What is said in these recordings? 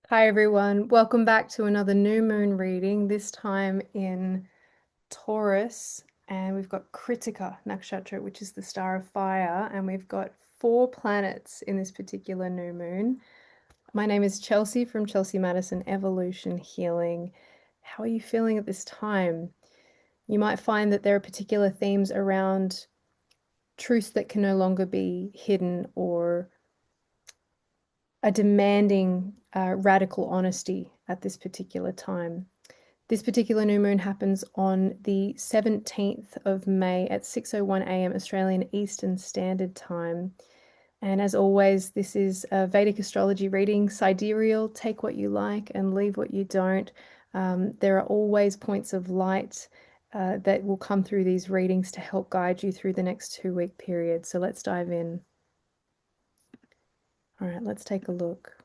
Hi everyone, welcome back to another new moon reading, this time in Taurus, and we've got Krittika Nakshatra, which is the star of fire, and we've got 4 planets in this particular new moon. My name is Chelsea from Chelsea Madison Evolution Healing. How are you feeling at this time? You might find that there are particular themes around truths that can no longer be hidden or a demanding radical honesty at this particular time. This particular new moon happens on the 17th of May at 6:01 a.m. Australian Eastern Standard Time. And as always, this is a Vedic astrology reading, sidereal, take what you like and leave what you don't. There are always points of light that will come through these readings to help guide you through the next 2-week period. So let's dive in. All right, let's take a look.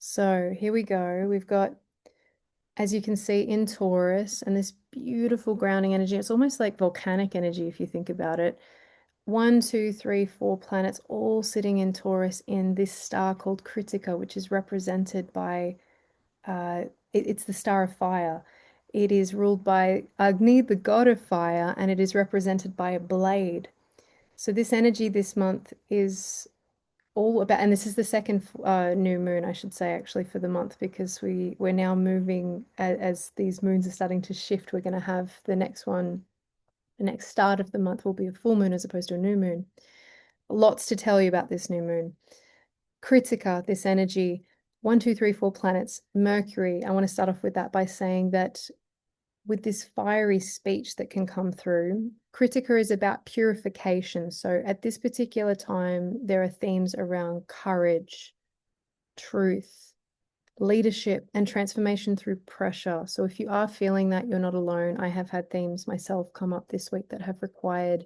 So here we go. We've got, as you can see, in Taurus, and this beautiful grounding energy. It's almost like volcanic energy if you think about it. 1, 2, 3, 4 planets all sitting in Taurus in this star called Krittika, which is represented by, it's the star of fire. It is ruled by Agni, the god of fire, and it is represented by a blade. So this energy this month is all about, and this is the second new moon, I should say, actually, for the month, because we're now moving as these moons are starting to shift. We're going to have the next one, the next start of the month will be a full moon as opposed to a new moon. Lots to tell you about this new moon. Krittika, this energy, 1, 2, 3, 4 planets. Mercury, I want to start off with that by saying that with this fiery speech that can come through, Krittika is about purification. So at this particular time, there are themes around courage, truth, leadership, and transformation through pressure. So if you are feeling that, you're not alone. I have had themes myself come up this week that have required,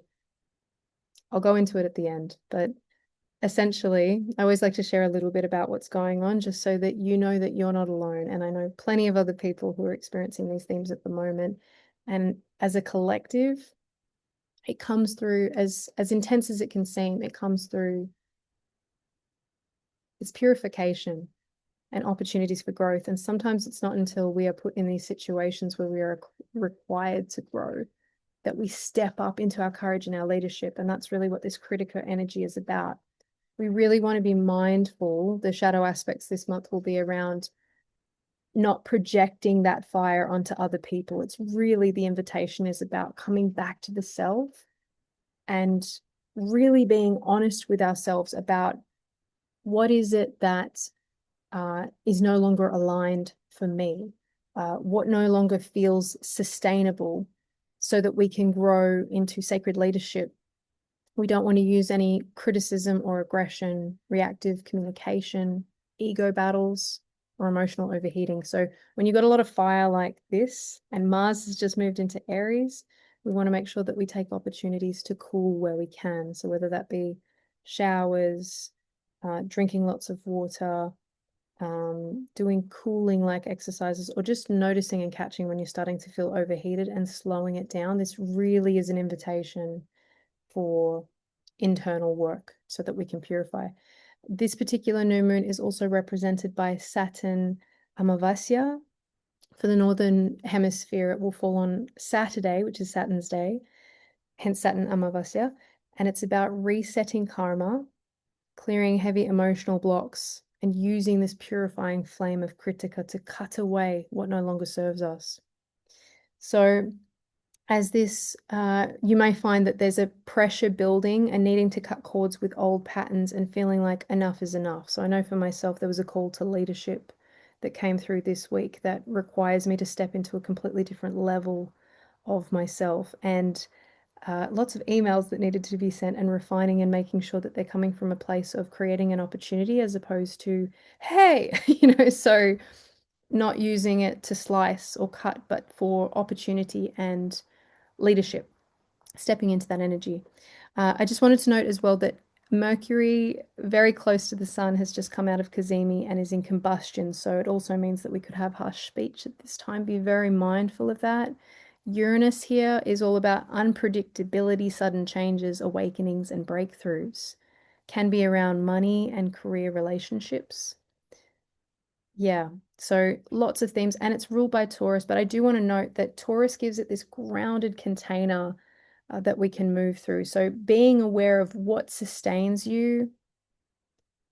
I'll go into it at the end, but essentially, I always like to share a little bit about what's going on just so that you know that you're not alone. And I know plenty of other people who are experiencing these themes at the moment. And as a collective, it comes through as intense as it can seem. It comes through its purification and opportunities for growth. And sometimes it's not until we are put in these situations where we are required to grow that we step up into our courage and our leadership. And that's really what this Krittika energy is about. We really want to be mindful. The shadow aspects this month will be around not projecting that fire onto other people. It's really, the invitation is about coming back to the self and really being honest with ourselves about what is it that is no longer aligned for me, what no longer feels sustainable, so that we can grow into sacred leadership. We don't want to use any criticism or aggression, reactive communication, ego battles, or emotional overheating. So when you've got a lot of fire like this, and Mars has just moved into Aries, we want to make sure that we take opportunities to cool where we can. So whether that be showers, drinking lots of water, doing cooling like exercises, or just noticing and catching when you're starting to feel overheated and slowing it down. This really is an invitation for internal work so that we can purify. This particular new moon is also represented by Saturn Amavasya. For the northern hemisphere, it will fall on Saturday, which is Saturn's day, hence Saturn Amavasya. And it's about resetting karma, clearing heavy emotional blocks, and using this purifying flame of Krittika to cut away what no longer serves us. So as this, you may find that there's a pressure building and needing to cut cords with old patterns and feeling like enough is enough. So I know for myself, there was a call to leadership that came through this week that requires me to step into a completely different level of myself, and lots of emails that needed to be sent, and refining and making sure that they're coming from a place of creating an opportunity as opposed to, hey, so not using it to slice or cut, but for opportunity and leadership, stepping into that energy. I just wanted to note as well that Mercury, very close to the sun, has just come out of Cazimi and is in combustion. So it also means that we could have harsh speech at this time. Be very mindful of that. Uranus here is all about unpredictability, sudden changes, awakenings, and breakthroughs. Can be around money and career relationships. Yeah, so lots of themes, and it's ruled by Taurus, but I do want to note that Taurus gives it this grounded container that we can move through. So being aware of what sustains you,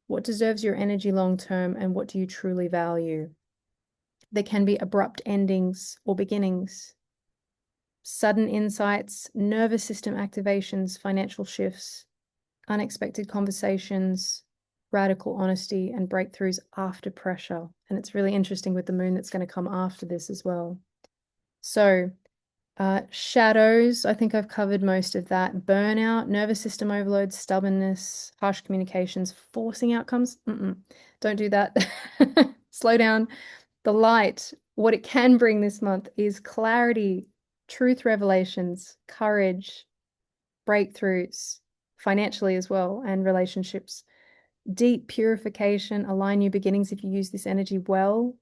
what deserves your energy long term, and what do you truly value. There can be abrupt endings or beginnings, sudden insights, nervous system activations, financial shifts, unexpected conversations, radical honesty, and breakthroughs after pressure. And it's really interesting with the moon that's going to come after this as well. So, shadows, I think I've covered most of that. Burnout, nervous system overload, stubbornness, harsh communications, forcing outcomes. Don't do that. Slow down. The light, what it can bring this month is clarity, truth revelations, courage, breakthroughs, financially as well, and relationships. Deep purification, align new beginnings if you use this energy well.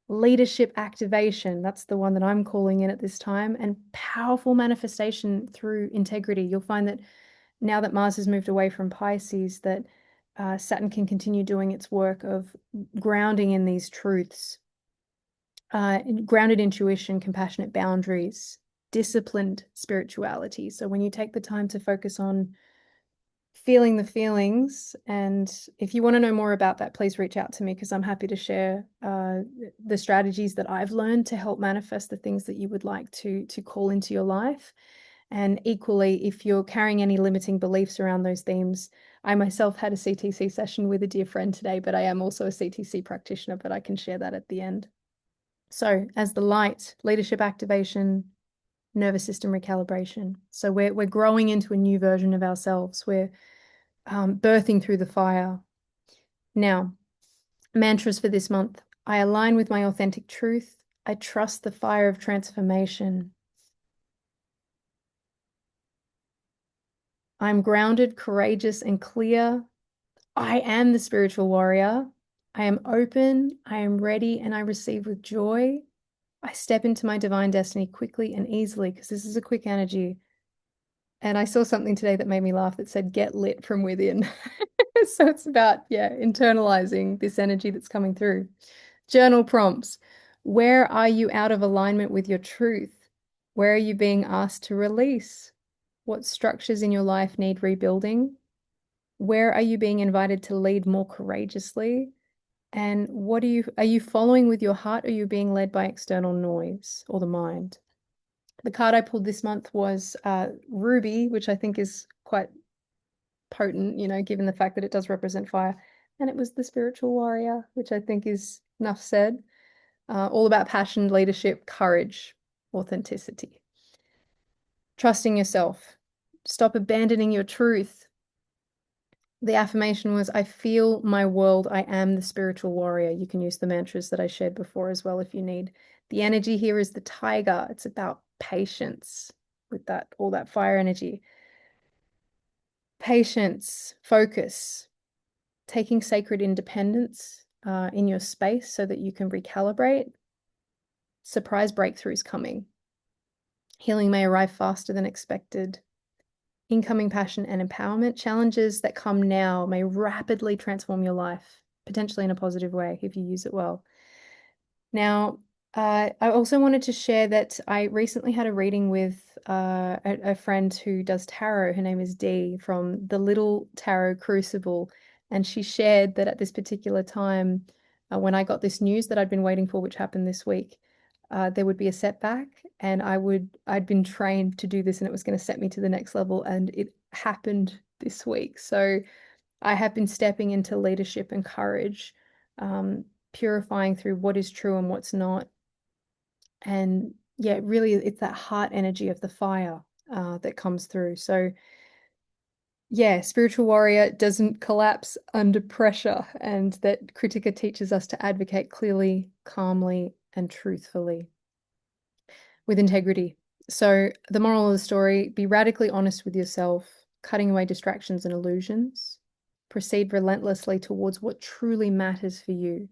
Leadership activation, that's the one that I'm calling in at this time, and powerful manifestation through integrity. You'll find that now that Mars has moved away from Pisces, that Saturn can continue doing its work of grounding in these truths. Grounded intuition, compassionate boundaries, disciplined spirituality. So when you take the time to focus on feeling the feelings, and if you want to know more about that, please reach out to me, because I'm happy to share the strategies that I've learned to help manifest the things that you would like to call into your life. And equally, if you're carrying any limiting beliefs around those themes, I myself had a CTC session with a dear friend today, but I am also a CTC practitioner, but I can share that at the end. So as the light, leadership activation, nervous system recalibration. So we're growing into a new version of ourselves. We're birthing through the fire. Now, mantras for this month. I align with my authentic truth. I trust the fire of transformation. I'm grounded, courageous, and clear. I am the spiritual warrior. I am open, I am ready, and I receive with joy. I step into my divine destiny quickly and easily, because this is a quick energy. And I saw something today that made me laugh that said, get lit from within. So it's about, internalizing this energy that's coming through. Journal prompts. Where are you out of alignment with your truth? Where are you being asked to release? What structures in your life need rebuilding? Where are you being invited to lead more courageously? And what are you following with your heart, or are you being led by external noise or the mind? The card I pulled this month was Ruby, which I think is quite potent, given the fact that it does represent fire. And it was the spiritual warrior, which I think is enough said. All about passion, leadership, courage, authenticity. Trusting yourself. Stop abandoning your truth. The affirmation was, I feel my world. I am the spiritual warrior. You can use the mantras that I shared before as well if you need. The energy here is the tiger. It's about patience with all that fire energy. Patience, focus, taking sacred independence in your space so that you can recalibrate. Surprise breakthroughs coming. Healing may arrive faster than expected. Incoming passion and empowerment. Challenges that come now may rapidly transform your life, potentially in a positive way if you use it well. Now, I also wanted to share that I recently had a reading with a friend who does tarot. Her name is Dee from the Little Tarot Crucible. And she shared that at this particular time, when I got this news that I'd been waiting for, which happened this week, there would be a setback, and I'd been trained to do this, and it was going to set me to the next level, and it happened this week. So I have been stepping into leadership and courage, purifying through what is true and what's not. And really, it's that heart energy of the fire that comes through. So spiritual warrior doesn't collapse under pressure, and that Krittika teaches us to advocate clearly, calmly, and truthfully with integrity. So the moral of the story, be radically honest with yourself, cutting away distractions and illusions. Proceed relentlessly towards what truly matters for you.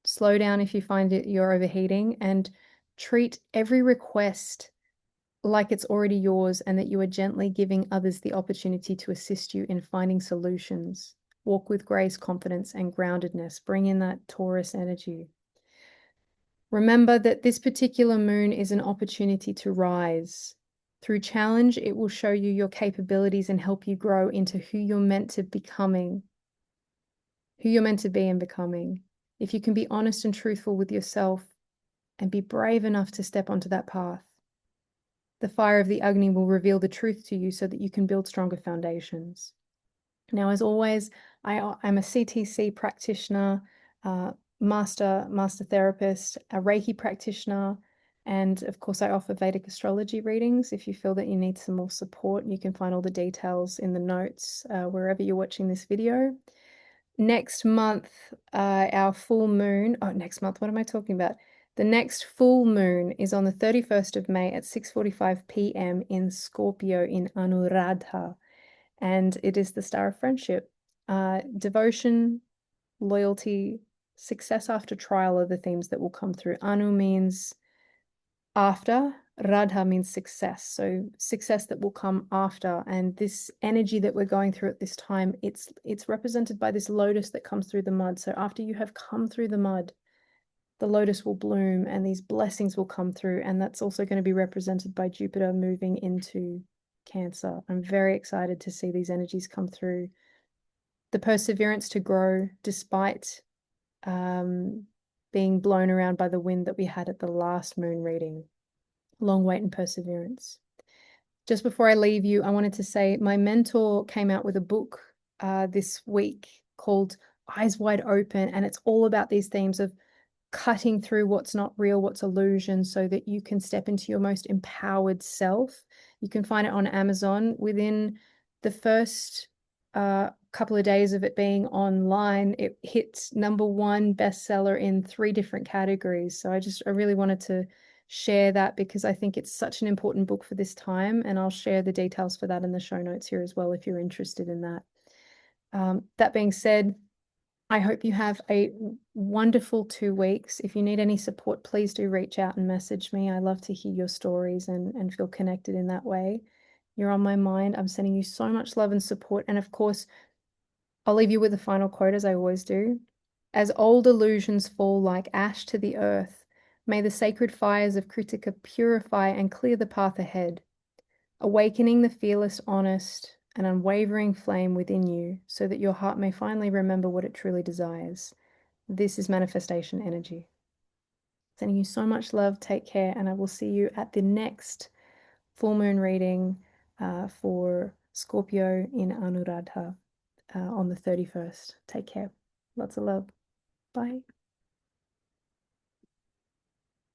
Slow down if you find you're overheating, and treat every request like it's already yours, and that you are gently giving others the opportunity to assist you in finding solutions. Walk with grace, confidence, and groundedness. Bring in that Taurus energy. Remember that this particular moon is an opportunity to rise. Through challenge, it will show you your capabilities and help you grow into who you're meant to becoming, who you're meant to be and becoming. If you can be honest and truthful with yourself and be brave enough to step onto that path, the fire of the Agni will reveal the truth to you so that you can build stronger foundations. Now, as always, I'm a CTC practitioner, master therapist, a Reiki practitioner, and of course, I offer Vedic astrology readings. If you feel that you need some more support, you can find all the details in the notes wherever you're watching this video. Next month, our full moon, next month, what am I talking about? The next full moon is on the 31st of May at 6:45 p.m. in Scorpio in Anuradha, and it is the star of friendship. Devotion, loyalty, success after trial are the themes that will come through. Anu means after, Radha means success. So success that will come after. And this energy that we're going through at this time, it's represented by this lotus that comes through the mud. So after you have come through the mud, the lotus will bloom and these blessings will come through. And that's also going to be represented by Jupiter moving into Cancer. I'm very excited to see these energies come through. The perseverance to grow despite being blown around by the wind that we had at the last moon reading. Long wait and perseverance. Just before I leave you, I wanted to say my mentor came out with a book this week called Eyes Wide Open, and it's all about these themes of cutting through what's not real, what's illusion, so that you can step into your most empowered self. You can find it on Amazon. Within the first couple of days of it being online, it hit #1 bestseller in 3 different categories. So I really wanted to share that because I think it's such an important book for this time, and I'll share the details for that in the show notes here as well if you're interested in that. That being said, I hope you have a wonderful 2 weeks. If you need any support, please do reach out and message me. I love to hear your stories and feel connected in that way. You're on my mind. I'm sending you so much love and support. And of course, I'll leave you with a final quote, as I always do. As old illusions fall like ash to the earth, may the sacred fires of Krittika purify and clear the path ahead, awakening the fearless, honest, and unwavering flame within you so that your heart may finally remember what it truly desires. This is manifestation energy. Sending you so much love. Take care, and I will see you at the next full moon reading for Scorpio in Anuradha on the 31st. Take care. Lots of love. Bye.